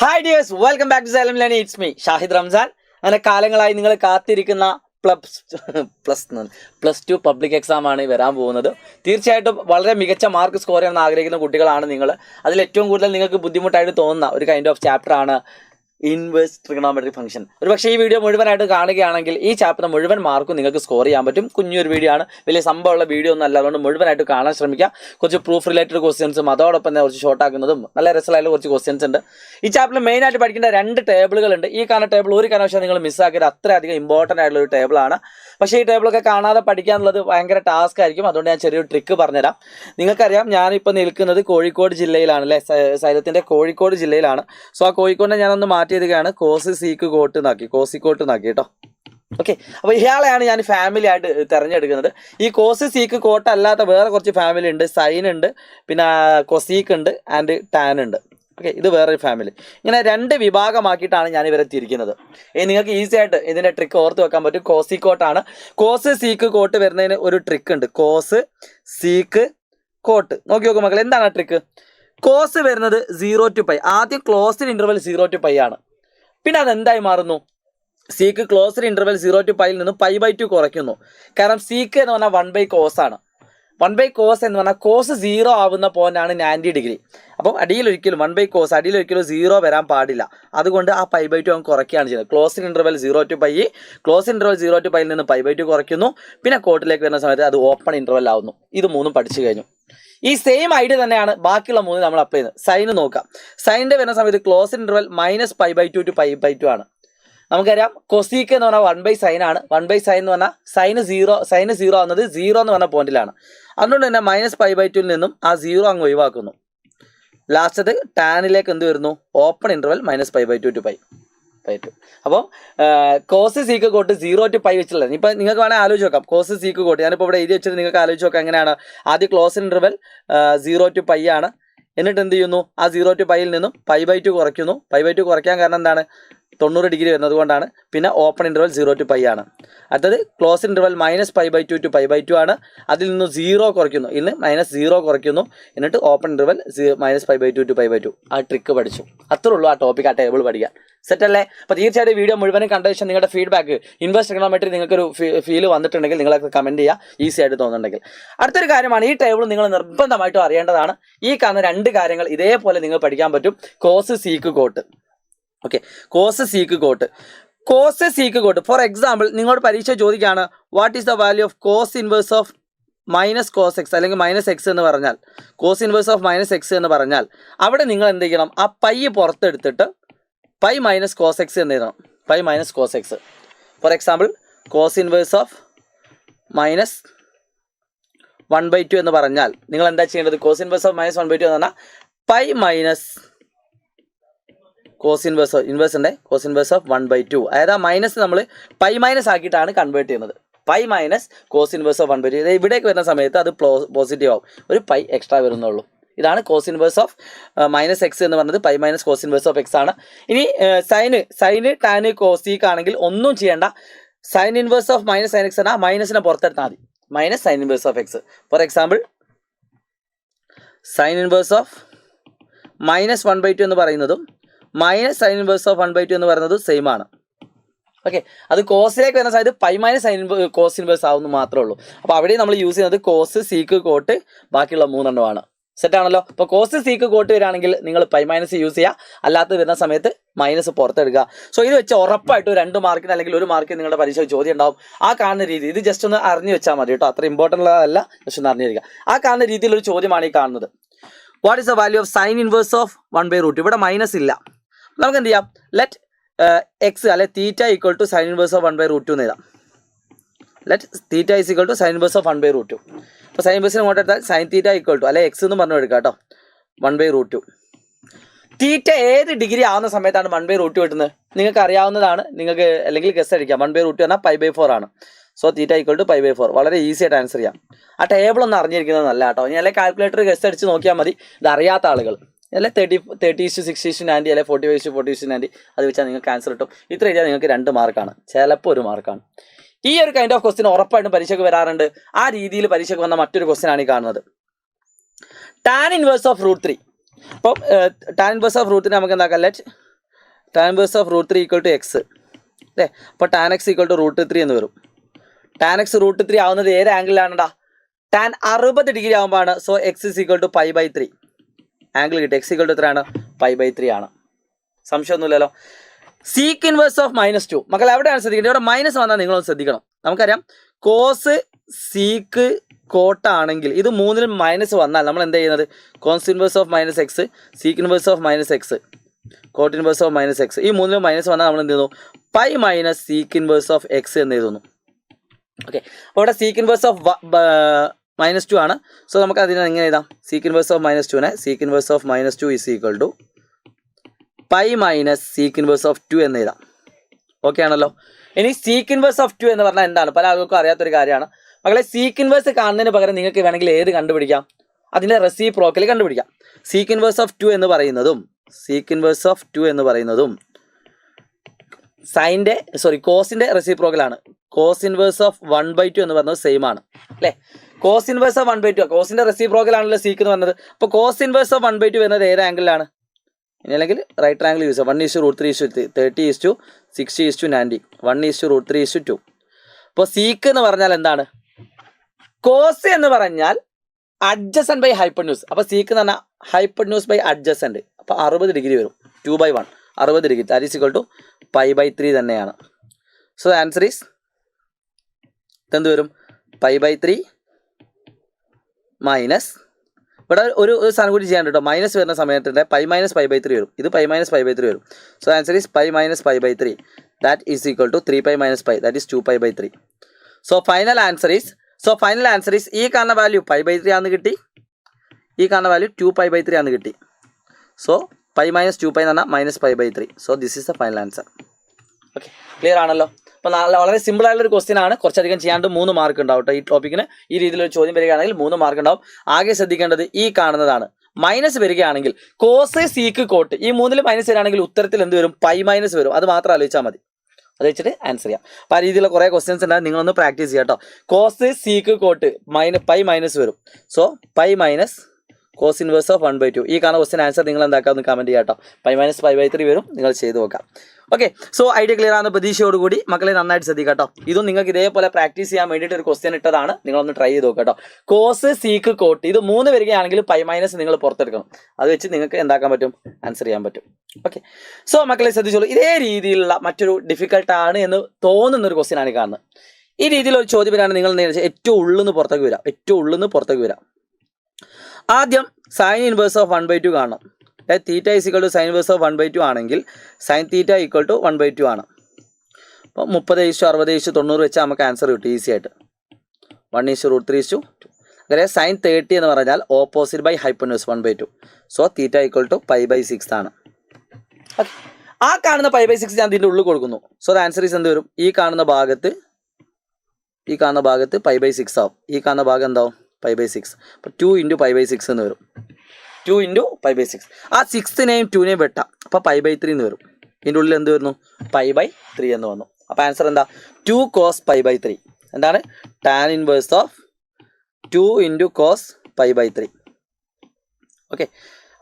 Hi dears, welcome back to Xylem learning. It's me Shahid Ramzan. അങ്ങനെ കാലങ്ങളായി നിങ്ങൾ കാത്തിരിക്കുന്ന പ്ലസ് ടു പബ്ലിക് എക്സാം ആണ് വരാൻ പോകുന്നത്. തീർച്ചയായിട്ടും വളരെ മികച്ച മാർക്ക് സ്കോർ ചെയ്യാൻ ആഗ്രഹിക്കുന്ന കുട്ടികളാണ് നിങ്ങൾ. അതിൽ ഏറ്റവും കൂടുതൽ നിങ്ങൾക്ക് ബുദ്ധിമുട്ടായിട്ട് തോന്നുന്ന ഒരു കൈൻഡ് ഓഫ് ചാപ്റ്റർ ആണ് ഇൻവേഴ്സ് ട്രിഗണോമെട്രിക് ഫംഗ്ഷൻ. ഒരു പക്ഷേ ഈ വീഡിയോ മുഴുവനായിട്ട് കാണുകയാണെങ്കിൽ ഈ ചാപ്റ്റർ മുഴുവൻ മാർക്കും നിങ്ങൾക്ക് സ്കോർ ചെയ്യാൻ പറ്റും. കുഞ്ഞൊരു വീഡിയോ ആണ്, വലിയ സംഭവമുള്ള വീഡിയോ ഒന്നും അല്ല. അതുകൊണ്ട് മുഴുവനായിട്ട് കാണാൻ ശ്രമിക്കുക. കുറച്ച് പ്രൂഫ് റിലേറ്റഡ് ക്വസ്റ്റ്യൻസും അതോടൊപ്പം തന്നെ കുറച്ച് ഷോർട്ട് ആക്കുന്നതും നല്ല രസമായിട്ടുള്ള കുറച്ച് ക്വസ്റ്റ്യൻസ് ഉണ്ട്. ഈ ചാപ്റ്ററിൽ മെയിനായിട്ട് പഠിക്കേണ്ട 2 ടേബിളുകളുണ്ട്. ഈ കാണുന്ന ടേബിൾ ഒരു കാരണവശാലും നിങ്ങൾ മിസ്സാക്കരുത്. അത്രയധികം ഇമ്പോർട്ടൻ്റ് ആയിട്ടുള്ള ഒരു ടേബിളാണ്. പക്ഷേ ഈ ടേബിളൊക്കെ കാണാതെ പഠിക്കാനുള്ളത് ഭയങ്കര ടാസ്ക് ആയിരിക്കും. അതുകൊണ്ട് ഞാൻ ചെറിയൊരു ട്രിക്ക് പറഞ്ഞുതരാം. നിങ്ങൾക്കറിയാം, ഞാനിപ്പോൾ നിൽക്കുന്നത് കോഴിക്കോട് ജില്ലയിലാണ് അല്ലേ, സൈലത്തിൻ്റെ കോഴിക്കോട് ജില്ലയിലാണ്. സോ ആ കോഴിക്കോടിനെ ഞാനൊന്ന് മാറ്റിയതൊക്കെയാണ് കോസ് സീക്ക് കോട്ട് നാക്കി, കോസിക്കോട്ട് നാക്കി കേട്ടോ. ഓക്കെ, അപ്പോൾ ഇയാളെയാണ് ഞാൻ ഫാമിലി ആയിട്ട് തിരഞ്ഞെടുക്കുന്നത്. ഈ കോസ് സീക്ക് കോട്ട് അല്ലാത്ത വേറെ കുറച്ച് ഫാമിലി ഉണ്ട്. സൈൻ ഉണ്ട്, പിന്നെ കൊസീക്ക് ഉണ്ട്, ആൻഡ് ടാൻ ഉണ്ട്. ഓക്കെ, ഇത് വേറൊരു ഫാമിലി. ഇങ്ങനെ 2 വിഭാഗമാക്കിയിട്ടാണ് ഞാൻ ഇവരെ തിരിക്കുന്നത്. നിങ്ങൾക്ക് ഈസി ആയിട്ട് ഇതിൻ്റെ ട്രിക്ക് ഓർത്ത് വെക്കാൻ പറ്റും. കോസിക്കോട്ടാണ്. കോസ് സീക്ക് കോട്ട് വരുന്നതിന് ഒരു ട്രിക്ക് ഉണ്ട്. കോസ് സീക്ക് കോട്ട് നോക്കി നോക്കും മക്കൾ, എന്താണ് ആ ട്രിക്ക്? കോസ് വരുന്നത് 0 to π. ആദ്യം ക്ലോസ്ഡ് ഇന്റർവെൽ 0 to π ആണ്. പിന്നെ അതെന്തായി മാറുന്നു? സീക്ക് ക്ലോസ്ഡ് ഇന്റർവെൽ 0 to πയിൽ നിന്ന് π/2 കുറയ്ക്കുന്നു. കാരണം സീക്ക് എന്ന് പറഞ്ഞാൽ 1/cos ആണ്. 1/cos എന്ന് പറഞ്ഞാൽ കോസ് 0 ആവുന്ന പോയിന്റാണ് 90 ഡിഗ്രി. അപ്പം അടിയിലൊരിക്കലും 1/cos അടിയിലൊരിക്കലും 0 വരാൻ പാടില്ല. അതുകൊണ്ട് ആ π/2 അവൻ കുറയ്ക്കുകയാണ് ചെയ്യുന്നത്. Closed interval 0 to π, close interval 0 to πയിൽ നിന്ന് π/2 കുറയ്ക്കുന്നു. പിന്നെ കോട്ടിലേക്ക് വരുന്ന സമയത്ത് അത് ഓപ്പൺ ഇന്റർവെൽ ആവുന്നു. ഇത് 3 പഠിച്ചു കഴിഞ്ഞു. ഈ സെയിം ഐഡിയ തന്നെയാണ് ബാക്കിയുള്ള 3 നമ്മൾ അപ്ലൈ ചെയ്യുന്നത്. സൈന് നോക്കാം. സൈനിൻ്റെ വരുന്ന സമയത്ത് ക്ലോസ് ഇന്റർവെൽ -π/2 to π/2 ആണ്. നമുക്കറിയാം കൊസീക്ക് എന്ന് പറഞ്ഞാൽ 1/sin ആണ്. 1/sin എന്ന് പറഞ്ഞാൽ സൈന് 0 ആവുന്നത് 0 എന്ന് പറഞ്ഞ പോയിന്റിലാണ്. അതുകൊണ്ട് തന്നെ -π/2 നിന്നും ആ 0 അങ്ങ് ഒഴിവാക്കുന്നു. ലാസ്റ്റത് ടാനിലേക്ക് എന്ത് വരുന്നു? Open interval -π/2 to π/2. അപ്പോൾ കോസ് സീക്ക് കോട്ട് 0 to π വെച്ചിട്ടുള്ളത്. ഇപ്പം നിങ്ങൾക്ക് വേണമെങ്കിൽ ആലോചിച്ച് നോക്കാം. കോസ് സീക്ക് കോട്ട് ഞാനിപ്പോൾ ഇവിടെ എഴുതി വെച്ചിട്ട് നിങ്ങൾക്ക് ആലോചിച്ച് നോക്കാം എങ്ങനെയാണ്. ആദ്യം ക്ലോസ് ഇന്റർവെൽ 0 to π ആണ്. എന്നിട്ട് എന്ത് ചെയ്യുന്നു? ആ 0 to πയിൽ നിന്നും π/2 കുറയ്ക്കുന്നു. π/2 കുറയ്ക്കാൻ കാരണം എന്താണ്? 90 ഡിഗ്രി വരുന്നത് കൊണ്ടാണ്. പിന്നെ ഓപ്പൺ ഇന്റർവെൽ 0 to π ആണ്. അടുത്തത് ക്ലോസ് ഇന്റർവെൽ -π/2 to π/2 ആണ്. അതിൽ നിന്ന് 0 കുറയ്ക്കുന്നു. ഇന്ന് -0 കുറയ്ക്കുന്നു. എന്നിട്ട് ഓപ്പൺ ഇന്റർവെൽ -π/2 to π/2. ആ ട്രിക്ക് പഠിച്ചു. അത്രേ ഉള്ളൂ ആ ടോപ്പിക്, ആ ടേബിൾ പഠിക്കാൻ. സെറ്റ് അല്ലേ? അപ്പോൾ തീർച്ചയായിട്ടും വീഡിയോ മുഴുവനും കണ്ട ശേഷം നിങ്ങളുടെ ഫീഡ്ബാക്ക് ഇൻവേഴ്സ് ട്രിഗണോമെട്രി നിങ്ങൾക്കൊരു ഫീൽ വന്നിട്ടുണ്ടെങ്കിൽ നിങ്ങളൊക്കെ കമൻറ്റ് ചെയ്യുക, ഈസി ആയിട്ട് തോന്നുന്നുണ്ടെങ്കിൽ. അടുത്തൊരു കാര്യമാണ്, ഈ ടേബിൾ നിങ്ങൾ നിർബന്ധമായിട്ടും അറിയേണ്ടതാണ്. ഈ കാണുന്ന 2 കാര്യങ്ങൾ ഇതേപോലെ നിങ്ങൾ പഠിക്കാൻ പറ്റും. Cos sec cot. Okay, cos sec cot. Cos sec cot for example നിങ്ങളോട് പരീക്ഷ ചോദിക്കുകയാണ്, what is the value of cos inverse of -cos x അല്ലെങ്കിൽ -x എന്ന് പറഞ്ഞാൽ, കോസ് ഇൻവേഴ്സ് ഓഫ് -x എന്ന് പറഞ്ഞാൽ അവിടെ നിങ്ങൾ എന്ത് ചെയ്യണം? ആ പൈ പുറത്തെടുത്തിട്ട് π - cos x എന്ന് എഴുതണം. π - cos x. For example cos inverse of -1/2 എന്ന് പറഞ്ഞാൽ നിങ്ങൾ എന്താ ചെയ്യേണ്ടത്? കോസ് ഇൻവേഴ്സ് ഓഫ് -1/2 എന്ന് പറഞ്ഞാൽ π - കോസ് ഇൻവേഴ്സ് ഉണ്ട് കോസ് ഇൻവേഴ്സ് ഓഫ് 1/2. അതായത് ആ മൈനസ് നമ്മൾ π - ആക്കിയിട്ടാണ് കൺവേർട്ട് ചെയ്യുന്നത്. π - കോസ് ഇൻവേഴ്സ് ഓഫ് 1/2. ഇവിടേക്ക് വരുന്ന സമയത്ത് അത് പോസിറ്റീവ് ആവും. ഒരു π എക്സ്ട്രാ വരുന്നുള്ളൂ. ഇതാണ് കോസ് ഇൻവേഴ്സ് ഓഫ് -x എന്ന് പറഞ്ഞത്. π - കോസ് ഇൻവേഴ്സ് ഓഫ് x ആണ്. ഇനി സൈന് ടാന് കോസീക്ക് ആണെങ്കിൽ ഒന്നും ചെയ്യേണ്ട. Sign inverse of -sin x എന്നാൽ മൈനസിനെ പുറത്തെടുത്താൽ മതി. -sin inverse of x. For example sign inverse of -1/2 എന്ന് പറയുന്നതും -sin ഇൻവേഴ്സ് ഓഫ് 1/2 എന്ന് പറയുന്നതും സെയിം ആണ്. ഓക്കെ, അത് കോസിലേക്ക് വരുന്ന സമയത്ത് π - sin കോസ് ഇൻവേഴ്സ് ആവുന്നു മാത്രമേ ഉള്ളൂ. അപ്പോൾ അവിടെ നമ്മൾ യൂസ് ചെയ്യുന്നത് കോസ് സീക്ക് കോട്ട്, ബാക്കിയുള്ള 3 എണ്ണമാണ്. സെറ്റ് ആണല്ലോ? അപ്പോൾ കോസ് സീക്ക് കോട്ട് വരികയാണെങ്കിൽ നിങ്ങൾ π - യൂസ് ചെയ്യുക. അല്ലാത്ത വരുന്ന സമയത്ത് മൈനസ് പുറത്തെടുക്കുക. സോ ഇത് വെച്ച് ഉറപ്പായിട്ടും 2 മാർക്കിന് അല്ലെങ്കിൽ 1 മാർക്കിന് നിങ്ങളുടെ പരീക്ഷ ചോദ്യം ഉണ്ടാവും. ആ കാണുന്ന രീതി ഇത് ജസ്റ്റ് ഒന്ന് അറിഞ്ഞു വെച്ചാൽ മതി കേട്ടോ. അത്ര ഇമ്പോർട്ടൻ്റ് അല്ല, ജസ്റ്റ് ഒന്ന് അറിഞ്ഞിരിക്കുക. ആ കാണുന്ന രീതിയിലൊരു ചോദ്യമാണ് ഈ കാണുന്നത്. What is the value of sine inverse of 1/√? ഇവിടെ മൈനസ് ഇല്ല. നമുക്ക് എന്ത് ചെയ്യാം? ലെറ്റ് എക്സ് അല്ലെ theta equal to sine inverse of 1/√2 എന്ന് എഴുതാം. Let theta is equal to sine inverse of 1/√2. അപ്പോൾ സൈൻ ഇൻവേഴ്സിനെ ഇങ്ങോട്ട് എടുത്താൽ സൈൻ തീറ്റ ഈക്വൽ ടു അല്ലെ എക്സ് എന്ന് പറഞ്ഞു എടുക്കാം കേട്ടോ, 1/√2. തീറ്റ ഏത് ഡിഗ്രി ആവുന്ന സമയത്താണ് 1/√2 കിട്ടുന്നത്? നിങ്ങൾക്ക് അറിയാവുന്നതാണ്. നിങ്ങൾക്ക് അല്ലെങ്കിൽ ഗസ് അടിക്കാം. 1/√2 എന്നാൽ π/4 ആണ്. So theta equal to π/4. വളരെ ഈസി ആയിട്ട് ആൻസർ ചെയ്യാം. ആ ടേബിൾ ഒന്ന് അറിഞ്ഞിരിക്കുന്നത് നല്ല കേട്ടോ. ഇനി അല്ലെങ്കിൽ കാൽക്കുലേറ്റർ ഗസ് അടിച്ച് നോക്കിയാൽ മതി. ഇത് അറിയാത്ത ആളുകൾ അല്ലെ 30:60:90 അല്ലെ 40:40:90 അത് വെച്ചാൽ നിങ്ങൾക്ക് ആൻസർ കിട്ടും. ഇത്ര എഴുതിയാൽ നിങ്ങൾക്ക് 2 മാർക്കാണ്, ചിലപ്പോൾ 1 മാർക്കാണ്. ഈ ഒരു കൈൻഡ് ഓഫ് ക്വസ്റ്റ്യൻ ഉറപ്പായിട്ടും പരീക്ഷയ്ക്ക് വരാറുണ്ട്. ആ രീതിയിൽ പരീക്ഷയ്ക്ക് വന്ന മറ്റൊരു ക്വസ്റ്റ്യൻ ആണ് ഈ കാണുന്നത്. Tan inverse of √3. അപ്പം ടാൻ ഇൻവേഴ്സ് ഓഫ് √3 നമുക്ക് എന്താക്കാം? Let tan inverse of √3 equal to x അല്ലേ. അപ്പോൾ ടാൻ എക്സ് ഈക്വൽ ടു √3 എന്ന് വരും. ടാൻ എക്സ് √3 ആവുന്നത് ഏത് ആംഗിളിലാണെടാ? ടാൻ 60 ഡിഗ്രി ആകുമ്പോഴാണ്. So x is equal to π/3 angle കിട്ടും. എക്സ് ഈക്വൽ ടു എത്രയാണ്? π/3 ആണ്. സംശയമൊന്നുമില്ലല്ലോ. സീക്ക് ഇൻവേഴ്സ് ഓഫ് -2 മക്കൾ എവിടെയാണ് ശ്രദ്ധിക്കേണ്ടത്? ഇവിടെ മൈനസ് വന്നാൽ നിങ്ങളൊന്ന് ശ്രദ്ധിക്കണം. നമുക്കറിയാം കോസ് സീക്ക് കോട്ടാണെങ്കിൽ ഇത് മൂന്നിലും മൈനസ് വന്നാൽ നമ്മൾ എന്താ ചെയ്യുന്നത്? Cos inverse of -x, sec inverse of -x, cot inverse of -x, ഈ മൂന്നിലും മൈനസ് വന്നാൽ നമ്മൾ എന്ത് ചെയ്യുന്നു? Pi minus sec inverse of x എന്ന് എഴുതുന്നു. ഓക്കെ, അപ്പോൾ ഇവിടെ സീക്ക് ഇൻവേഴ്സ് ഓഫ് -2 ആണ്. സോ നമുക്ക് അതിനെ എങ്ങനെ എഴുതാം? സീക്ക് ഇൻവേഴ്സ് ഓഫ് -2നെ sec inverse of -2 is equal to pi minus sec inverse of 2 എന്ന് എഴുതാം. ഓക്കെ ആണല്ലോ. ഇനി സീക്ക് ഇൻവേഴ്സ് ഓഫ് 2 എന്ന് പറഞ്ഞാൽ എന്താണ്? പല ആൾക്കും അറിയാത്തൊരു കാര്യമാണ് മക്കളെ. സീക്ക് ഇൻവേഴ്സ് കാണുന്നതിന് പകരം നിങ്ങൾക്ക് വേണമെങ്കിൽ ഏത് കണ്ടുപിടിക്കാം? അതിൻ്റെ റെസിപ്രോക്കൽ കണ്ടുപിടിക്കാം. സീക്ക് ഇൻവേഴ്സ് ഓഫ് 2 എന്ന് പറയുന്നതും കോസിന്റെ റെസിപ്രോക്കലാണ്. കോസ് ഇൻവേഴ്സ് ഓഫ് 1/2 എന്ന് പറയുന്നത് സെയിം ആണ് അല്ലേ. കോസ് ഇൻവേഴ്സ് ഓഫ് 1/2 കോസിന്റെ റെസിപ്രോക്കൽ ആണല്ലോ സീക്ക് എന്ന് പറഞ്ഞത്. അപ്പോൾ കോസ് ഇൻവേഴ്സ് ഓഫ് 1/2 വരുന്നത് ഏത് ആംഗിളിലാണ്? ഇനി അല്ലെങ്കിൽ റൈറ്റ് ആംഗിൾ യൂസ് ചെയ്യാം. 1:√3:30:60:90 1:√3:2. അപ്പോൾ സീക്ക് എന്ന് പറഞ്ഞാൽ എന്താണ്? കോസ് എന്ന് പറഞ്ഞാൽ അഡ്ജസൻറ്റ് ബൈ ഹൈപ്പർന്യൂസ്. അപ്പോൾ സീക്ക് എന്ന് പറഞ്ഞാൽ ഹൈപ്പർന്യൂസ് ബൈ അഡ്ജസൻറ്റ്. അപ്പോൾ 60 ഡിഗ്രി വരും. 2/1 60 degree that is equal to π/3 തന്നെയാണ്. സോ ആൻസർ ഈസ് എന്ത് വരും? π/3 മൈനസ് ഇവിടെ ഒരു സാധനം കൂടി ചെയ്യാൻ കേട്ടോ. മൈനസ് വരുന്ന സമയത്തിൻ്റെ π മൈനസ് π/3 വരും. ഇത് π മൈനസ് π/3 വരും. So answer is π minus π/3 that is equal to 3π minus π that is 2π/3. So final answer is ഈ കാണുന്ന വാല്യൂ π/3 ആണെന്ന് കിട്ടി, ഈ കാണുന്ന വാല്യൂ 2π/3 ആണെന്ന് കിട്ടി. സോ π മൈനസ് 2π എന്ന് പറഞ്ഞാൽ minus π/3. So this is the final answer. Okay, clear ആണല്ലോ. അപ്പോൾ വളരെ സിമ്പിൾ ആയിട്ടുള്ളൊരു ക്വസ്റ്റ്യൻ ആണ്. കുറച്ചധികം ചെയ്യാണ്ട് 3 മാർക്ക് ഉണ്ടാവും കേട്ടോ. ഈ ടോപ്പിക്കിന് ഈ രീതിയിലൊരു ചോദ്യം വരികയാണെങ്കിൽ 3 മാർക്ക് ഉണ്ടാവും. ആകെ ശ്രദ്ധിക്കേണ്ടത് ഈ കാണുന്നതാണ്. മൈനസ് വരികയാണെങ്കിൽ കോസ് സീക്ക് കോട്ട് ഈ മൂന്നിൽ മൈനസ് വരികയാണെങ്കിൽ ഉത്തരത്തിൽ എന്ത് വരും? പൈ മൈനസ് വരും. അത് മാത്രം ആലോചിച്ചാൽ മതി. അത് വെച്ചിട്ട് ആൻസർ ചെയ്യാം. അപ്പോൾ ആ രീതിയിലുള്ള കുറേ ക്വസ്റ്റ്യൻസ് ഉണ്ടാകും. നിങ്ങളൊന്ന് പ്രാക്ടീസ് ചെയ്യാം കേട്ടോ. Cos sec cot pi minus വരും. So pi minus cos inverse of 1/2 ഈ കാണുന്ന ക്വസ്റ്റ്യൻ ആൻസർ നിങ്ങൾ എന്താക്കാമെന്ന് കമൻറ്റ് ചെയ്യാം കേട്ടോ. പൈ മൈനസ് π/3 വരും. നിങ്ങൾ ചെയ്ത് നോക്കാം. ഓക്കെ, സോ ഐഡിയ ക്ലിയർ ആകുന്ന പ്രതീക്ഷയോടുകൂടി മക്കളെ നന്നായിട്ട് ശ്രദ്ധിക്കുക കേട്ടോ. ഇതും നിങ്ങൾക്ക് ഇതേപോലെ പ്രാക്ടീസ് ചെയ്യാൻ വേണ്ടിയിട്ട് ഒരു ക്വസ്റ്റ്യൻ ഇട്ടതാണ്. നിങ്ങളൊന്ന് ട്രൈ ചെയ്ത് നോക്കുക കേട്ടോ. കോസ് സീക്ക് കോട്ട് ഇത് 3 വരികയാണെങ്കിൽ പൈ മൈനസ് നിങ്ങൾ പുറത്തെടുക്കണം. അത് വെച്ച് നിങ്ങൾക്ക് എന്താക്കാൻ പറ്റും? ആൻസർ ചെയ്യാൻ പറ്റും. ഓക്കെ, സോ മക്കളെ ശ്രദ്ധിച്ചോളൂ. ഇതേ രീതിയിലുള്ള മറ്റൊരു ഡിഫിക്കൽട്ടാണ് എന്ന് തോന്നുന്നൊരു ക്വസ്റ്റ്യൻ ആണ് കാണുന്നത്. ഈ രീതിയിലൊരു ചോദ്യം വരാണ് നിങ്ങൾ ഏറ്റവും ഉള്ളിൽ നിന്ന് പുറത്തേക്ക് വരാം. ആദ്യം സൈൻ ഇൻവേഴ്സ് ഓഫ് 1/2 കാണണം. Theta is equal to sine inverse of 1/2 ആണെങ്കിൽ സൈൻ തീറ്റ ഈക്വൽ ടു 1/2 ആണ്. അപ്പോൾ 30:60:90 വെച്ചാൽ നമുക്ക് ആൻസർ കിട്ടും ഈസി ആയിട്ട്. 1:√3:2. അങ്ങനെ സൈൻ 30 എന്ന് പറഞ്ഞാൽ opposite by hypotenuse 1/2. So theta equal to π/6 ആണ്. ഓക്കെ, ആ കാണുന്ന π/6 ഞാൻ ഇതിൻ്റെ ഉള്ളിൽ കൊടുക്കുന്നു. സോ ദ ആൻസർ ഈസ് എന്ത് വരും? ഈ കാണുന്ന ഭാഗത്ത് π/6 ആവും. ഈ കാണുന്ന ഭാഗം എന്താവും? π/6. അപ്പോൾ 2 × π/6 എന്ന് വരും. 2 × π/6. ആ 6നെയും 2നെയും വെട്ടാം. അപ്പോൾ π/3 എന്ന് വരും. ഇതിൻ്റെ ഉള്ളിൽ എന്ത് വരുന്നു? π/3 എന്ന് വന്നു. അപ്പോൾ ആൻസർ എന്താ? 2 cos π/3. എന്താണ്? Tan inverse of 2 × cos π/3. Okay,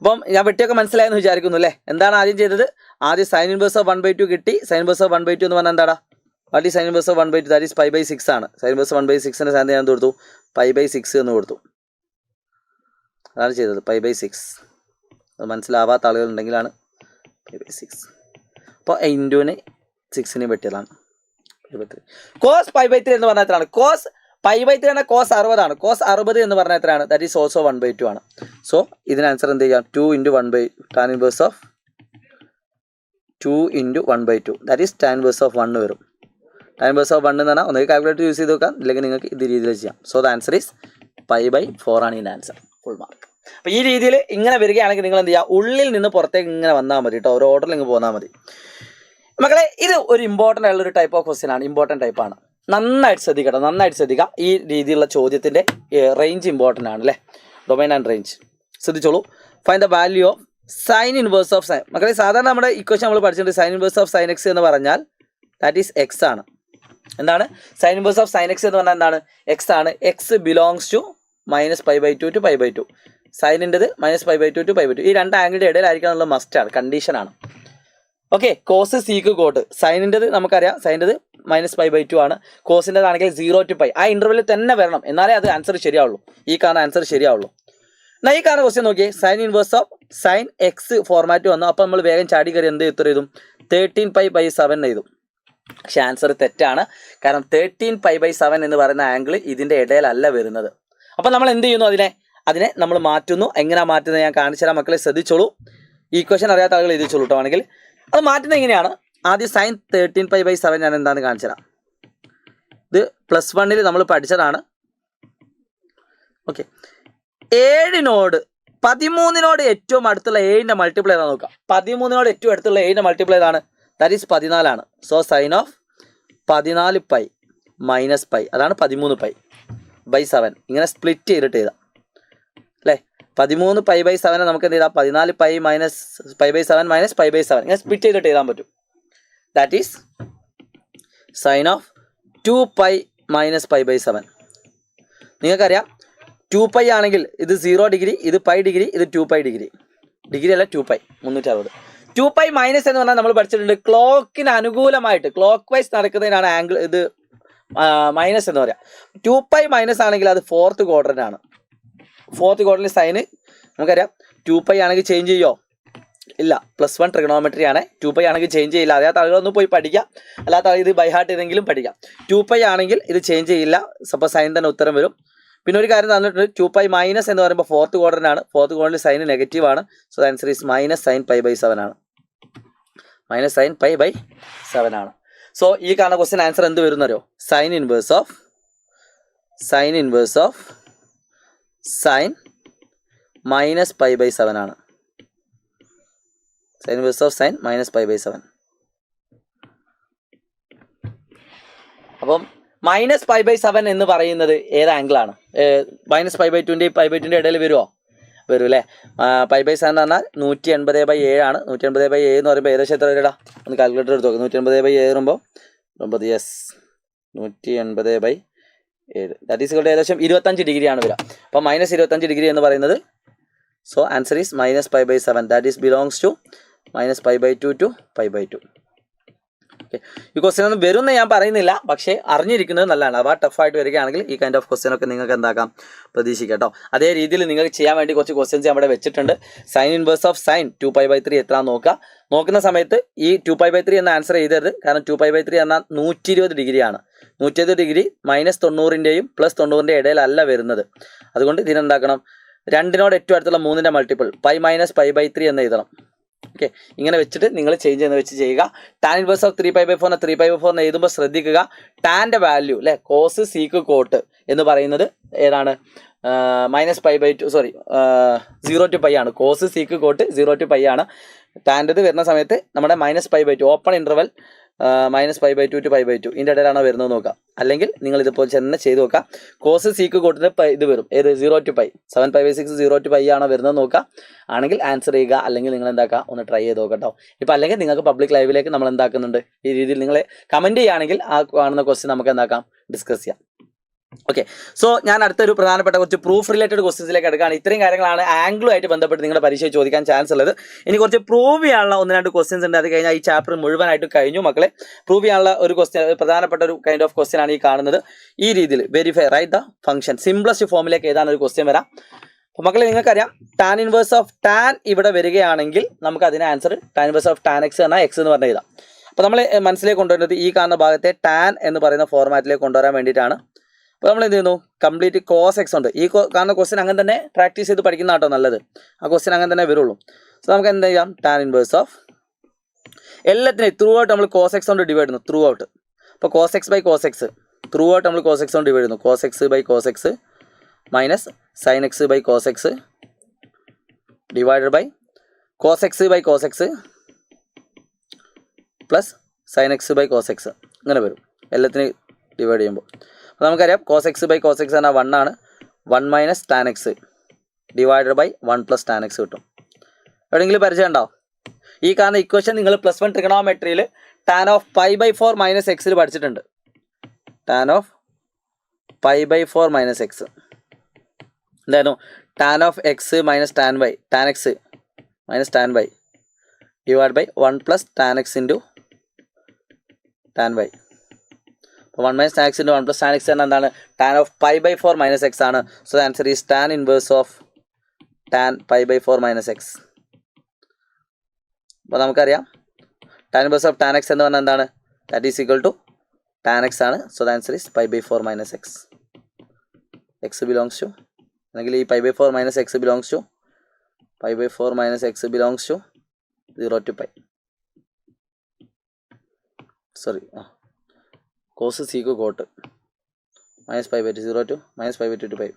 അപ്പം ഞാൻ വെട്ടിയൊക്കെ മനസ്സിലായെന്ന് വിചാരിക്കുന്നു അല്ലേ? എന്താണ് ആദ്യം ചെയ്തത്? ആദ്യം സൈൻ ഇൻവേഴ്സ് ഓഫ് 1/2 കിട്ടി. സൈൻ ഇൻവേഴ്സ് ഓഫ് 1/2 എന്ന് പറഞ്ഞാൽ എന്താടാ? What is sine inverse of 1/2? That is π/6 ആണ്. സൈൻ ഇൻവേഴ്സ് 1/6ൻ്റെ സ്ഥാനത്ത് ഞാൻ കൊടുത്തു π/6 എന്ന് കൊടുത്തു. അതാണ് ചെയ്തത്, π/6. അത് മനസ്സിലാവാത്ത ആളുകൾ ഉണ്ടെങ്കിലാണ് π/6. അപ്പോൾ ഇൻറ്റുവിന് 6നെ വെട്ടിയതാണ് π/3. കോസ് π/3 എന്ന് പറഞ്ഞാൽ എത്രയാണ്? കോസ് π/3 എന്ന കോസ് 60 ആണ്. കോസ് 60 എന്ന് പറഞ്ഞാൽ എത്രയാണ്? ദാറ്റ് ഈസ് ഓൾസോ 1/2 ആണ്. സോ ഇതിന് ആൻസർ എന്ത് ചെയ്യാം? 2 × 1/2 tan inverse of 2 × 1/2 that is tan inverse of 1 വരും. ടാൻ ഇൻവേഴ്സ് ഓഫ് 1 എന്ന് പറഞ്ഞാൽ ഒന്നുകിൽ കാൽക്കുലേറ്റർ യൂസ് ചെയ്ത് നോക്കാം, ഇല്ലെങ്കിൽ നിങ്ങൾക്ക് ഇത് രീതിയിൽ ചെയ്യാം. സോ ദ ആൻസർ ഈസ് π/4 ആണ് ഇതിൻ്റെ ആൻസർ. Full mark. അപ്പോൾ ഈ രീതിയിൽ ഇങ്ങനെ വരികയാണെങ്കിൽ നിങ്ങൾ എന്ത് ചെയ്യുക? ഉള്ളിൽ നിന്ന് പുറത്തേക്ക് ഇങ്ങനെ വന്നാൽ മതി കേട്ടോ. ഒരു ഓർഡറിൽ ഇങ്ങ് പോന്നാൽ മതി മക്കളെ. ഇത് ഒരു ഇമ്പോർട്ടൻ്റ് ആയിട്ടുള്ളൊരു ടൈപ്പ് ഓഫ് ക്വസ്റ്റ്യൻ ആണ്. ഇമ്പോർട്ടൻ്റ് ടൈപ്പാണ്. നന്നായിട്ട് ശ്രദ്ധിക്കുക. ഈ രീതിയിലുള്ള ചോദ്യത്തിൻ്റെ റേഞ്ച് ഇമ്പോർട്ടൻ്റ് ആണ് അല്ലേ? ഡൊമൈൻ ആൻഡ് റേഞ്ച് ശ്രദ്ധിച്ചോളൂ. Find the value of sine inverse of sine. മക്കളെ സാധാരണ നമ്മുടെ ഇക്വേഷൻ നമ്മൾ പഠിച്ചിട്ടുണ്ട്. Sine inverse of sine x എന്ന് പറഞ്ഞാൽ ദാറ്റ് ഈസ് എക്സ് ആണ്. എന്താണ് sine inverse of sine x എന്ന് പറഞ്ഞാൽ? എന്താണ്? എക്സ് ആണ്. X belongs to -π/2 to π/2. സൈനിൻ്റെത് -π/2 to π/2. ഈ രണ്ട് ആംഗിളിൻ്റെ ഇടയിലായിരിക്കണം എന്നുള്ള മസ്റ്റാണ്, കണ്ടീഷനാണ്. Okay, cos sec cot. സൈനിൻ്റെത് നമുക്കറിയാം, സൈനിൻ്റെത് -π/2 ആണ്. കോസിൻ്റെതാണെങ്കിൽ 0 to π. ആ ഇൻ്റർവെല്ലിൽ തന്നെ വരണം, എന്നാലേ അത് ആൻസർ ശരിയാവുള്ളൂ. ഈ കാണുന്ന ആൻസർ ശരിയാവുള്ളൂ. എന്നാൽ ഈ കാണുന്ന ക്വസ്റ്റ്യൻ നോക്കിയേ, sign inverse of sine X format വന്നു. അപ്പോൾ നമ്മൾ വേഗം ചാടി കയറി എന്ത് എത്ര എഴുതും? 13π/7 എഴുതും. പക്ഷെ ആൻസർ തെറ്റാണ്. കാരണം 13π/7 എന്ന് പറയുന്ന ആംഗിൾ ഇതിൻ്റെ ഇടയിലല്ല വരുന്നത്. അപ്പോൾ നമ്മൾ എന്ത് ചെയ്യുന്നു? അതിനെ നമ്മൾ മാറ്റുന്നു. എങ്ങനെയാണ് മാറ്റുന്നത് ഞാൻ കാണിച്ചു തരാം, മക്കളെ ശ്രദ്ധിച്ചോളൂ. ഈ ക്വസ്റ്റ്യൻ അറിയാത്ത ആളുകൾ എഴുതിച്ചോളൂ കേട്ടോ. ആണെങ്കിൽ അത് മാറ്റുന്നത് എങ്ങനെയാണ്? ആദ്യം സൈൻ 13π/7 ഞാൻ എന്താണെന്ന് കാണിച്ചു തരാം. ഇത് +1 നമ്മൾ പഠിച്ചതാണ്. ഓക്കെ, 13നോട് ഏറ്റവും അടുത്തുള്ള 7ന്റെ മൾട്ടിപ്ലൈ ഏതാ നോക്കാം. 13നോട് ഏറ്റവും അടുത്തുള്ള 7ന്റെ മൾട്ടിപ്ലൈ ഏതാണ്? ദാറ്റ് ഈസ് 14 ആണ്. സോ സൈൻ ഓഫ് 14π - π, അതാണ് 13π/7. ഇങ്ങനെ സ്പ്ലിറ്റ് ചെയ്തിട്ട് എഴുതാം അല്ലേ. 13π/7 നമുക്ക് എന്ത് ചെയ്താൽ 14π - π/7 - π/7 ഇങ്ങനെ സ്പ്ലിറ്റ് ചെയ്തിട്ട് എഴുതാൻ പറ്റും. That is sine of 2π - π/7. നിങ്ങൾക്കറിയാം 2π ആണെങ്കിൽ ഇത് 0 ഡിഗ്രി, ഇത് π ഡിഗ്രി, ഇത് 2π ഡിഗ്രി. ഡിഗ്രി അല്ല 2π 360. 2π മൈനസ് എന്ന് പറഞ്ഞാൽ നമ്മൾ പഠിച്ചിട്ടുണ്ട് ക്ലോക്കിന് അനുകൂലമായിട്ട് ക്ലോക്ക് വൈസ് നടക്കുന്നതിനാണ് ആംഗിൾ ഇത് മൈനസ് എന്ന് പറയാം. 2π മൈനസ് ആണെങ്കിൽ അത് 4th ക്വാഡ്രൻ്റ്. 4th ക്വാഡ്രൻ്റിൽ സൈന് നമുക്കറിയാം 2π ആണെങ്കിൽ ചേഞ്ച് ചെയ്യോ? ഇല്ല. +1 ട്രിഗണോമെട്രി ആണ്. 2π ആണെങ്കിൽ ചേഞ്ച് ചെയ്യില്ല. അറിയാത്ത ആളുകളൊന്നും പോയി പഠിക്കാം, അല്ലാത്ത ആൾ ഇത് ബൈഹാർട്ട് ചെയ്തെങ്കിലും പഠിക്കാം. 2π ആണെങ്കിൽ ഇത് ചേഞ്ച് ചെയ്യില്ല. സപ്പോൾ സൈൻ തന്നെ ഉത്തരം വരും. പിന്നെ ഒരു കാര്യം തന്നിട്ടുണ്ട്, 2π മൈനസ് എന്ന് പറയുമ്പോൾ 4th ക്വാഡ്രൻ്റ് ആണ്. 4th ക്വാഡ്രൻ്റിൽ സൈൻ നെഗറ്റീവ് ആണ്. സോ ആൻസർ ഈസ് -sin π/7 ആണ്. -sin π/7 ആണ്. സോ ഈ കാണുന്ന ക്വസ്റ്റ്യൻ ആൻസർ എന്ത് വരുന്നറിയോ? സൈൻ ഇൻവേഴ്സ് ഓഫ് സൈൻ -π/7 ആണ്. Sine inverse of sine -π/7. അപ്പം -π/7 എന്ന് പറയുന്നത് ഏത് ആംഗിളാണ്? -π/2ൻ്റെയും π/2ൻ്റെ ഇടയിൽ വരുമോ? വരും അല്ലേ. π/7 എന്ന് പറഞ്ഞാൽ 180/7 ആണ്. 180/7 എന്ന് പറയുമ്പോൾ ഏകദേശം എത്ര വരെടാ? ഒന്ന് കാൽക്കുലേറ്റർ എടുത്ത് നോക്കാം. 180/7 വരുമ്പോൾ 9 യെസ് 180/7 ദാറ്റ് ഈസ് ഏകദേശം 25 ഡിഗ്രിയാണ് വരിക. അപ്പോൾ -25 ഡിഗ്രി എന്ന് പറയുന്നത്, so answer is -π/7. That is belongs to -π/2 to π/2. Okay, ഈ ക്വസ്റ്റ്യൻ ഒന്നും വരുമെന്ന് ഞാൻ പറയുന്നില്ല, പക്ഷേ അറിഞ്ഞിരിക്കുന്നത് നല്ലതാണ്. അഥവാ ടഫായിട്ട് വരികയാണെങ്കിൽ ഈ കൈൻഡ് ഓഫ് ക്വസ്റ്റ്യൻ ഒക്കെ നിങ്ങൾക്ക് എന്താക്കാം, പ്രതീക്ഷിക്കാം കേട്ടോ. അതേ രീതിയിൽ നിങ്ങൾക്ക് ചെയ്യാൻ വേണ്ടി കുറച്ച് ക്വസ്റ്റ്യൻസ് അവിടെ വെച്ചിട്ടുണ്ട്. സൈൻ ഇൻവേഴ്സ് ഓഫ് സൈൻ 2π/3 എത്ര നോക്കുക. നോക്കുന്ന സമയത്ത് ഈ 2π/3 എന്ന ആൻസർ ചെയ്തത്, കാരണം 2π/3 എന്നാൽ 120 ഡിഗ്രിയാണ്. 120 ഡിഗ്രി -90ൻ്റെയും +90ൻ്റെ ഇടയിലല്ല വരുന്നത്. അതുകൊണ്ട് ഇതിനെന്താക്കണം, 2നോട് ഏറ്റവും അടുത്തുള്ള 3ൻ്റെ മൾട്ടിപ്പിൾ π - π/3 എന്ന് എഴുതണം. ഓക്കെ, ഇങ്ങനെ വെച്ചിട്ട് നിങ്ങൾ ചേഞ്ച് ചെയ്യുന്ന വെച്ച് ചെയ്യുക. ടാൻ ഇൻവേഴ്സ് ഓഫ് 3π/4 3π/4 എന്ന് എഴുതുമ്പോൾ ശ്രദ്ധിക്കുക, ടാൻ്റെ വാല്യൂ അല്ലേ, കോസ് സീക്ക് കോട്ട് എന്ന് പറയുന്നത് ഏതാണ്? -π/2 0 to π ആണ്. കോസ് സീക്ക് കോട്ട് 0 to π ആണ്. ടാൻ്റെത് വരുന്ന സമയത്ത് നമ്മുടെ -π/2 ഓപ്പൺ ഇൻ്റർവൽ -π/2 to π/2 ഇതിൻ്റെ ഇടയിലാണോ വരുന്നത് നോക്കുക. അല്ലെങ്കിൽ നിങ്ങൾ ഇതിപ്പോൾ തന്നെ ചെയ്ത് നോക്കുക. കോസ് സീക്ക് കോട്ടിൻ്റെ ഇത് വരും ഏത്? 0 to π. 7π/6 0 to π ആണോ വരുന്നത് നോക്കുക. ആണെങ്കിൽ ആൻസർ ചെയ്യുക, അല്ലെങ്കിൽ നിങ്ങൾ എന്താക്കുക, ഒന്ന് ട്രൈ ചെയ്ത് നോക്കട്ടോ. ഇപ്പം അല്ലെങ്കിൽ നിങ്ങൾക്ക് പബ്ലിക് ലൈവിലേക്ക് നമ്മൾ എന്താക്കുന്നുണ്ട്, ഈ രീതിയിൽ നിങ്ങൾ കമൻറ്റ് ചെയ്യുകയാണെങ്കിൽ ആ കാണുന്ന ക്വസ്റ്റ്യൻ നമുക്ക് എന്താക്കാം, ഡിസ്കസ് ചെയ്യാം. ഓക്കെ, സോ ഞാൻ അടുത്തൊരു പ്രധാനപ്പെട്ട കുറച്ച് പ്രൂഫ് റിലേറ്റഡ് ക്വസ്റ്റ്യൻസിലേക്ക് എടുക്കുകയാണ്. ഇത്രയും കാര്യങ്ങളാണ് ആംഗിളുമായിട്ട് ബന്ധപ്പെട്ട് നിങ്ങളുടെ പരീക്ഷയിൽ ചോദിക്കാൻ ചാൻസ് ഉള്ളത്. ഇനി കുറച്ച് പ്രൂവ് ചെയ്യാനുള്ള 1-2 ക്വസ്റ്റ്യൻസ് ഉണ്ട്. അത് കഴിഞ്ഞാൽ ഈ ചാപ്റ്റർ മുഴുവനായിട്ട് കഴിഞ്ഞു മക്കളെ. പ്രൂവ് ചെയ്യാനുള്ള ഒരു ക്വസ്റ്റ്യൻ, പ്രധാനപ്പെട്ട ഒരു കൈൻഡ് ഓഫ് ക്വസ്റ്റ്യൻ ആണ് ഈ കാണുന്നത്. ഈ രീതിയിൽ verify write the function simplest ഫോമിലേക്ക് ഏതാണ് ഒരു ക്വസ്റ്റ്യൻ വരാം. അപ്പോൾ മക്കളെ നിങ്ങൾക്കറിയാം ടാൻ ഇൻവേഴ്സ് ഓഫ് ടാൻ ഇവിടെ വരികയാണെങ്കിൽ നമുക്ക് അതിന് answer tan inverse of tan X എന്നാൽ എക്സ് എന്ന് പറഞ്ഞ് എഴുതാം. അപ്പോൾ നമ്മൾ മനസ്സിലേക്ക് കൊണ്ടുവരുന്നത് ഈ കാണുന്ന ഭാഗത്തെ ടാൻ എന്ന് പറയുന്ന ഫോർമാറ്റിലേക്ക് കൊണ്ടുവരാൻ വേണ്ടിയിട്ടാണ്. അപ്പോൾ നമ്മൾ എന്ത് ചെയ്യുന്നു, കംപ്ലീറ്റ് കോസ് എക്സ് ഉണ്ട്. ഈ കാണുന്ന ക്വസ്റ്റ്യൻ അങ്ങനെ തന്നെ പ്രാക്ടീസ് ചെയ്ത് പഠിക്കുന്ന കേട്ടോ നല്ലത്. ആ ക്വസ്റ്റ്യൻ അങ്ങനെ തന്നെ വരുള്ളൂ. സോ നമുക്ക് എന്ത് ചെയ്യാം, ടാൻ ഇൻവേഴ്സ് ഓഫ് എല്ലാത്തിനെയും ത്രൂ ഔട്ട് നമ്മൾ കോസ് എക്സ് കൊണ്ട് ഡിവൈഡ് ചെയ്യുന്നു. ത്രൂ ഔട്ട് അപ്പോൾ cos x by cos x throughout നമ്മൾ കോസ് എക്സ് കൊണ്ട് ഡിവൈഡ് ചെയ്യുന്നു. Cos x by cos x minus sine x by cos x divided by cos x by cos x plus sine x by cos x ഇങ്ങനെ വരും എല്ലാത്തിനെയും divide ചെയ്യുമ്പോൾ. അപ്പോൾ നമുക്കറിയാം cos x by cos x എന്നാൽ 1 ആണ്. 1 minus tan x divided by 1 plus tan x കിട്ടും. എവിടെയെങ്കിലും പരിചയം ഉണ്ടാവും? ഈ കാണുന്ന ഇക്വേഷൻ നിങ്ങൾ +1 ട്രിഗണോമെട്രിയിൽ ടാൻ ഓഫ് π/4 മൈനസ് എക്സിൽ പഠിച്ചിട്ടുണ്ട്. ടാൻ ഓഫ് π/4 മൈനസ് എക്സ് എന്തായിരുന്നു? Tan of x minus tan y, tan x minus tan y divide by 1 plus tan x into tan y. അപ്പോൾ 1 minus tan x into 1 plus tan x എന്താണ്? Tan of pi by 4 minus x ആണ്. So the answer is tan inverse of tan pi by 4 minus x. അപ്പോൾ നമുക്കറിയാം tan inverse of tan x എന്ന് പറഞ്ഞാൽ എന്താണ്? That is equal to tan x ആണ്. So the answer is pi by 4 minus x. X belongs to, അല്ലെങ്കിൽ ഈ pi by 4 minus x belongs to pi by 4 minus x belongs to 0 to pi. Sorry, cos sec cot minus pi by 2 0 to minus pi by 2 to pi.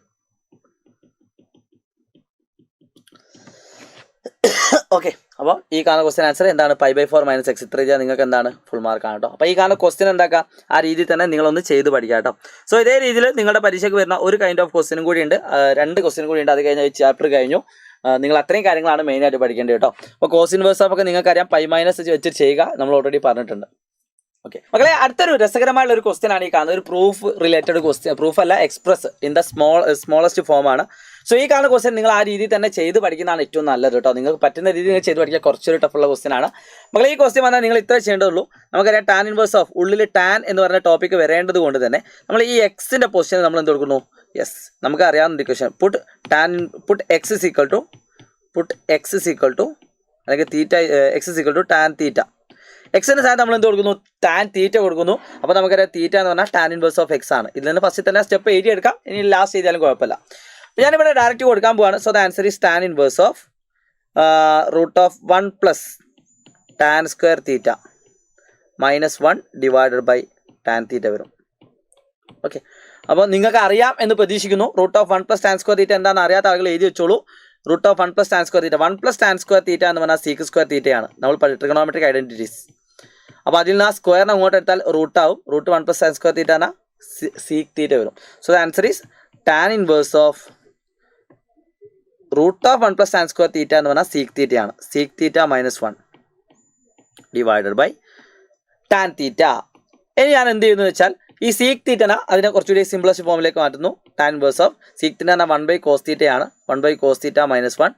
Okay, അപ്പോൾ ഈ കാണുന്ന question answer എന്താണ്? Pi by 4 minus x. ഇത്ര ചെയ്താൽ നിങ്ങൾക്ക് എന്താണ്? Full മാർക്കാണ് കേട്ടോ. അപ്പോൾ ഈ കാണുന്ന ക്വസ്റ്റ്യൻ എന്താക്കുക, ആ രീതിയിൽ തന്നെ നിങ്ങളൊന്ന് ചെയ്ത് പഠിക്കുക കേട്ടോ. സോ ഇതേ രീതിയിൽ നിങ്ങളുടെ പരീക്ഷയ്ക്ക് വരുന്ന ഒരു കൈൻഡ് ഓഫ് ക്വസ്റ്റ്യനും കൂടി ഉണ്ട്, 2 ക്വസ്റ്റ്യനും കൂടി ഉണ്ട്. അത് കഴിഞ്ഞാൽ ഈ ചാപ്റ്റർ കഴിഞ്ഞു. നിങ്ങൾ അത്രയും കാര്യങ്ങളാണ് മെയിനായിട്ട് പഠിക്കേണ്ടത് കേട്ടോ. അപ്പോൾ കോസ് ഇൻവേഴ്സ് ഓഫ് ഒക്കെ നിങ്ങൾക്കറിയാം, പൈ മൈനസ് വെച്ച് ചെയ്യുക, നമ്മൾ ഓൾറെഡി പറഞ്ഞിട്ടുണ്ട്. ഓക്കെ മക്കളെ, അടുത്തൊരു രസകരമായുള്ള ഒരു ക്വസ്റ്റ്യൻ ആണ് ഈ കാണുന്നത്. ഒരു പ്രൂഫ് റിലേറ്റഡ് ക്വസ്റ്റ്യൻ, പ്രൂഫ് അല്ല, express in the smallest form ആണ്. സോ ഈ കാണുന്ന ക്വസ്റ്റ്യൻ നിങ്ങൾ ആ രീതിയിൽ തന്നെ ചെയ്ത് പഠിക്കുന്നതാണ് ഏറ്റവും നല്ലത് കേട്ടോ. നിങ്ങൾക്ക് പറ്റുന്ന രീതിയിൽ നിങ്ങൾ ചെയ്ത് പഠിക്കുക, കുറച്ചൊരു ടഫുള്ള ക്വസ്റ്റ്യൻ ആണ് മക്കളെ. ഈ ക്വസ്റ്റ്യൻ വന്നാൽ നിങ്ങൾ ഇത്ര ചെയ്യേണ്ടതുള്ളൂ. നമുക്കറിയാം ടാൻ ഇൻവേഴ്സ് ഓഫ്, ഉള്ളിൽ ടാൻ എന്ന് പറഞ്ഞ ടോപ്പിക്ക് വരേണ്ടത് കൊണ്ട് തന്നെ നമ്മൾ ഈ എക്സിന്റെ പൊസിഷൻ നമ്മൾ എന്ത് കൊടുക്കുന്നു? യെസ്, നമുക്ക് അറിയാവുന്ന equation put x is equal to അല്ലെങ്കിൽ theta x is equal to tan theta. എക്സിന്റെ സ്ഥാനത്ത് നമ്മൾ എന്ത് കൊടുക്കുന്നു? ടാൻ തീറ്റ കൊടുക്കുന്നു. അപ്പോൾ നമുക്കറിയാം തീറ്റ എന്ന് പറഞ്ഞാൽ ടാൻ ഇൻവേഴ്സ് ഓഫ് എക്സ് ആണ്. ഇതിൽ നിന്ന് ഫസ്റ്റ് തന്നെ സ്റ്റെപ്പ് എഴുതി എടുക്കാം, ഇനി ലാസ്റ്റ് ചെയ്താലും കുഴപ്പമില്ല. ഞാനിവിടെ ഡയറക്റ്റ് കൊടുക്കാൻ പോവാണ്. So the answer is tan inverse of root of 1 plus tan square theta minus 1 divided by tan theta വരും. ഓക്കെ, അപ്പോൾ നിങ്ങൾക്ക് അറിയാം എന്ന് പ്രതീക്ഷിക്കുന്നു. Root of 1 plus tan square theta എന്താണെന്ന് അറിയാത്ത ആളുകൾ എഴുതി വെച്ചോളൂ. Root of 1 plus tan square theta, 1 plus tan square theta എന്ന് പറഞ്ഞാൽ സീക്ക് സ്ക്വയർ തീറ്റയാണ്. നമ്മൾ ട്രിഗണോമെട്രിക് ഐഡന്റിറ്റീസ്. അപ്പോൾ അതിൽ നിന്ന് ആ സ്ക്വയറിനെ അങ്ങോട്ട് എടുത്താൽ റൂട്ട് ആവും. Root 1 plus tan square theta എന്നാൽ സീക്ക് തീറ്റ വരും. So the answer is tan inverse of root of 1 plus tan square theta എന്ന് പറഞ്ഞാൽ സീക്ക് തീറ്റയാണ്. Sec theta minus 1 divided by tan theta. ഇനി ഞാൻ എന്ത് ചെയ്യുന്നു വെച്ചാൽ ഈ സീക്ക് തീറ്റന അതിനെ കുറച്ചുകൂടി സിംപ്ലസ്റ്റ് ഫോമിലേക്ക് മാറ്റുന്നു. Tan inverse of sec theta എന്നാൽ 1 ബൈ കോസ് തീറ്റയാണ്. 1 by cos theta minus 1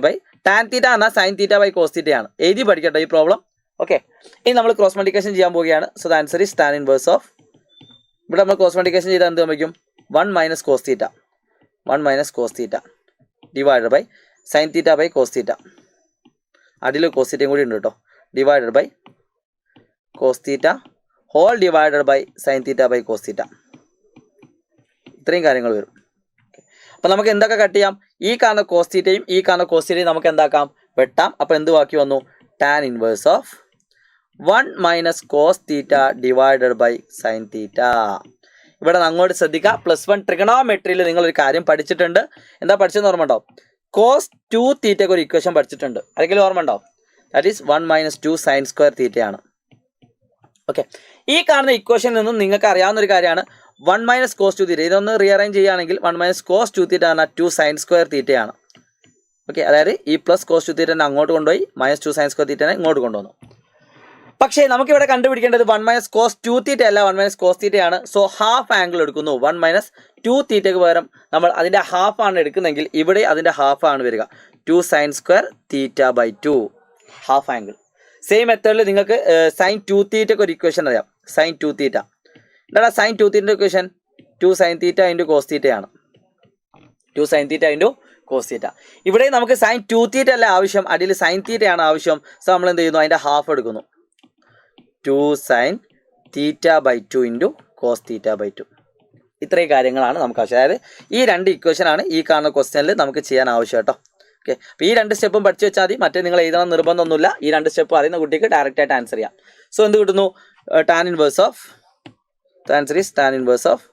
by tan theta എന്നാൽ സൈൻ തീറ്റ ബൈ കോസ് തീറ്റയാണ്. എഴുതി പഠിക്കട്ടെ ഈ പ്രോബ്ലം. ഓക്കെ, ഇനി നമ്മൾ ക്രോസ് മൾട്ടിപ്ലിക്കേഷൻ ചെയ്യാൻ പോവുകയാണ്. So the answer is tan inverse of, ഇവിടെ നമ്മൾ ക്രോസ് മൾട്ടിപ്ലിക്കേഷൻ ചെയ്താൽ എന്ത് സംഭവിക്കും? 1 minus cos theta divided by sine theta by cos theta. അതിൽ കോസ് തീറ്റയും കൂടി ഉണ്ട് കേട്ടോ. Divided by cos theta whole divided by sine theta by cos theta. ഇത്രയും കാര്യങ്ങൾ വരും. അപ്പോൾ നമുക്ക് എന്തൊക്കെ കട്ട് ചെയ്യാം? ഈ കാണുന്ന കോസ് തീറ്റയും ഈ കാണുന്ന കോസ് തീറ്റയും നമുക്ക് എന്താക്കാം? വെട്ടാം. അപ്പോൾ എന്ത് ബാക്കി വന്നു? Tan inverse of 1 minus cos theta divided by sine theta. ഇവിടെ അങ്ങോട്ട് ശ്രദ്ധിക്കുക. +1 ട്രിഗണോമെട്രിയിൽ നിങ്ങളൊരു കാര്യം പഠിച്ചിട്ടുണ്ട്. എന്താ പഠിച്ചതെന്ന് ഓർമ്മ ഉണ്ടോ? കോസ് 2 തീറ്റയ്ക്ക് ഒരു ഇക്വേഷൻ പഠിച്ചിട്ടുണ്ട്. ആരെങ്കിലും ഓർമ്മ ഉണ്ടോ? That is 1 minus 2 sine square തീറ്റയാണ്. ഓക്കെ, ഈ കാണുന്ന ഇക്വേഷനിൽ നിന്നും നിങ്ങൾക്ക് അറിയാവുന്ന ഒരു കാര്യമാണ് 1 മൈനസ് കോസ് 2 തീറ്റ. ഇതൊന്ന് റീഅറേഞ്ച് ചെയ്യുകയാണെങ്കിൽ 1 മൈനസ് കോസ് 2 തീറ്റ പറഞ്ഞാൽ 2 സൈൻ സ്ക്വയർ തീറ്റയാണ്. ഓക്കെ, അതായത് ഈ പ്ലസ് കോസ് 2 തീറ്റനെ അങ്ങോട്ട് കൊണ്ടുപോയി മൈനസ് 2 സൈൻ സ്ക്വയർ തീറ്റനെ ഇങ്ങോട്ട് കൊണ്ടുവന്നു. പക്ഷേ നമുക്കിവിടെ കണ്ടുപിടിക്കേണ്ടത് 1 മൈനസ് കോസ് 2 തീറ്റ അല്ല, 1 മൈനസ് കോസ് തീറ്റയാണ്. സോ ഹാഫ് ആംഗിൾ എടുക്കുന്നു. 1 മൈനസ് 2 തീറ്റയ്ക്ക് പകരം നമ്മൾ അതിൻ്റെ ഹാഫ് ആണ് എടുക്കുന്നതെങ്കിൽ ഇവിടെ അതിൻ്റെ ഹാഫ് ആണ് വരിക. 2 sine square theta by 2 half angle. Same മെത്തേഡിൽ നിങ്ങൾക്ക് സൈൻ 2 തീറ്റയ്ക്ക് ഒരു ഇക്വേഷൻ അറിയാം. സൈൻ 2 തീറ്റ എന്താണ്? Sine 2 theta equation 2 sine theta into cos തീറ്റയാണ്. 2 sine theta into cos theta. ഇവിടെ നമുക്ക് സൈൻ 2 തീറ്റ അല്ല ആവശ്യം, അടിയിൽ സൈൻ തീറ്റയാണ് ആവശ്യം. സോ നമ്മൾ എന്ത് ചെയ്യുന്നു? അതിൻ്റെ ഹാഫ് എടുക്കുന്നു. 2 sine theta by 2 into cos theta by 2. ഇത്രയും കാര്യങ്ങളാണ് നമുക്ക് ആവശ്യം. അതായത് ഈ 2 ഇക്വേഷനാണ് ഈ കാണുന്ന ക്വസ്റ്റ്യനിൽ നമുക്ക് ചെയ്യാൻ ആവശ്യം കേട്ടോ. ഓക്കെ, അപ്പോൾ ഈ 2 സ്റ്റെപ്പും പഠിച്ചു വെച്ചാൽ മതി. മറ്റേ നിങ്ങൾ എഴുതണം നിർബന്ധമൊന്നുമില്ല. ഈ 2 സ്റ്റെപ്പ് അറിയുന്ന കുട്ടിക്ക് ഡയറക്റ്റ് ആയിട്ട് ആൻസർ ചെയ്യാം. സോ എന്ത് കിട്ടുന്നു? Tan inverse of, the answer is tan inverse of,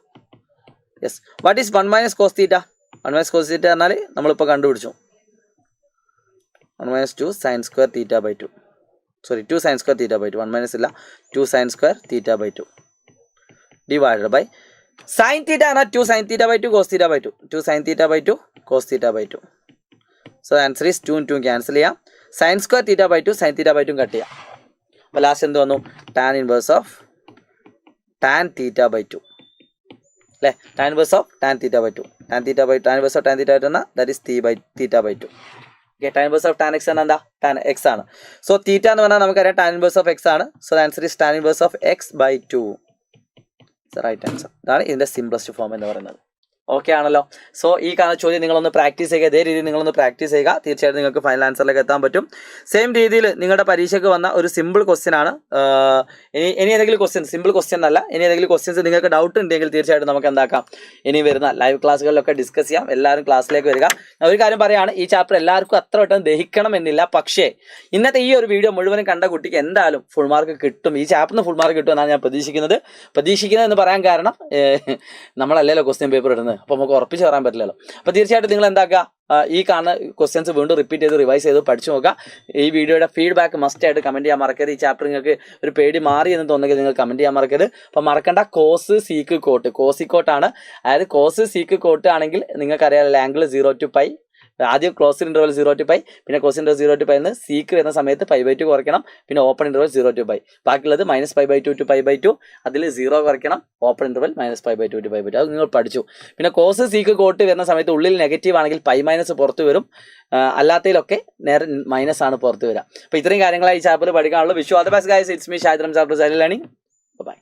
yes, what is 1 minus cos theta? 1 minus cos theta പറഞ്ഞാൽ നമ്മളിപ്പോൾ കണ്ടുപിടിച്ചു 1 minus 2 sine square theta by 2. Sorry, 2 sine square theta by 2. 1 minus ഇല്ല, 2 sine square theta by 2 divided by sine theta എന്നാൽ 2 sine theta by 2 cos theta by 2. 2 sine theta by 2 cos theta by 2. So answer is 2 2 cancel ചെയ്യാം. Sine square theta by 2 sine theta by 2 cut ചെയ്യാം. അപ്പോൾ last എന്ത് വന്നു? Tan inverse of tan theta by 2 അല്ലേ? Tan inverse of tan theta by 2. Tan theta by tan inverse of tan theta by 2 എന്നാൽ that is theta by 2. Okay, tan inverse of tan x ആണ് എന്താ tan x ആണ്. So തീറ്റ എന്ന് പറഞ്ഞാൽ നമുക്കറിയാം tan inverse of x ആണ്. So answer is tan inverse of x/2. Right answer. ഇതാണ് ഇതിന്റെ സിംപ്ലസ്റ്റ് ഫോം എന്ന് പറയുന്നത്. ഓക്കെ ആണല്ലോ. സോ ഈ കാണുന്ന ചോദ്യം നിങ്ങളൊന്ന് പ്രാക്ടീസ് ചെയ്യുക, ഇതേ രീതിയിൽ നിങ്ങളൊന്ന് പ്രാക്ടീസ് ചെയ്യുക, തീർച്ചയായിട്ടും നിങ്ങൾക്ക് ഫൈനൽ ആൻസറിലേക്ക് എത്താൻ പറ്റും. സെയിം രീതിയിൽ നിങ്ങളുടെ പരീക്ഷയ്ക്ക് വന്ന ഒരു സിമ്പിൾ ക്വസ്റ്റ്യൻ ആണ്. ഇനി ഏതെങ്കിലും ക്വസ്റ്റ്യൻ, സിമ്പിൾ ക്വസ്റ്റ്യൻ അല്ല, ഇനി ഏതെങ്കിലും ക്വസ്റ്റ്യൻസ് നിങ്ങൾക്ക് ഡൗട്ട് ഉണ്ടെങ്കിൽ തീർച്ചയായിട്ടും നമുക്ക് എന്താക്കാം, ഇനി വരുന്ന ലൈവ് ക്ലാസ്സുകളിലൊക്കെ ഡിസ്കസ് ചെയ്യാം. എല്ലാവരും ക്ലാസ്സിലേക്ക് വരിക. ഒരു കാര്യം പറയുകയാണ്, ഈ ചാപ്റ്റർ എല്ലാവർക്കും അത്ര വട്ടം ദഹിക്കണം എന്നില്ല. പക്ഷേ ഇന്നത്തെ ഈ ഒരു വീഡിയോ മുഴുവനും കണ്ട കുട്ടിക്ക് എന്തായാലും ഫുൾ മാർക്ക് കിട്ടും, ഈ ചാപ്റ്ററിന് ഫുൾ മാർക്ക് കിട്ടുമെന്നാണ് ഞാൻ പ്രതീക്ഷിക്കുന്നത് എന്ന് പറയാൻ കാരണം നമ്മളല്ലല്ലോ ക്വസ്റ്റ്യൻ പേപ്പർ ഇടുന്നത്, അപ്പോൾ നമുക്ക് ഉറപ്പിച്ച് പറയാൻ പറ്റില്ലല്ലോ. അപ്പോൾ തീർച്ചയായിട്ടും നിങ്ങൾ എന്താക്കുക, ഈ കാണുന്ന ക്വസ്റ്റ്യൻസ് വീണ്ടും റിപ്പീറ്റ് ചെയ്ത് റിവൈസ് ചെയ്ത് പഠിച്ചു നോക്കുക. ഈ വീഡിയോയുടെ ഫീഡ്ബാക്ക് മസ്റ്റ് ആയിട്ട് കമൻറ്റ് ചെയ്യാൻ മറക്കരുത്. ഈ ചാപ്റ്റർ നിങ്ങൾക്ക് ഒരു പേടി മാറി എന്ന് തോന്നുമെങ്കിൽ നിങ്ങൾ കമൻറ്റ് ചെയ്യാൻ മറക്കരുത്. അപ്പോൾ മറക്കണ്ട, കോസ് സീക്ക് കോട്ട്, കോസിക്കോട്ടാണ്. അതായത് കോസ് സീക്ക് കോട്ട് ആണെങ്കിൽ നിങ്ങൾക്കറിയാമല്ലോ ആംഗിൾ 0 to π. ആദ്യം ക്ലോസ് ഇൻ്റർവൽ 0 to π, പിന്നെ ക്ലോസ് ഇൻ്റർവൽ 0 to π എന്ന് സീക്ക് വരുന്ന സമയത്ത് π/2 കുറയ്ക്കണം, പിന്നെ ഓപ്പൺ ഇൻ്റർവൽ 0 to π. ബാക്കിയുള്ളത് -π/2 to π/2, അതിൽ 0 കുറയ്ക്കണം, ഓപ്പൺ ഇൻ്റർവൽ -π/2 to π/2. അത് നിങ്ങൾ പഠിച്ചു. പിന്നെ കോസ് സീക്ക് കോട്ട് വരുന്ന സമയത്ത് ഉള്ളിൽ നെഗറ്റീവ് ആണെങ്കിൽ π- പുറത്ത് വരും, അല്ലാത്തതിലൊക്കെ നേരെ മൈനസ് ആണ് പുറത്ത് വരിക. അപ്പോൾ ഇത്രയും കാര്യങ്ങളായി ഈ ചാപ്റ്റർ പഠിക്കാനുള്ളൂ. Wish you all the best guys. It's me Shahid Ramzan learning. By.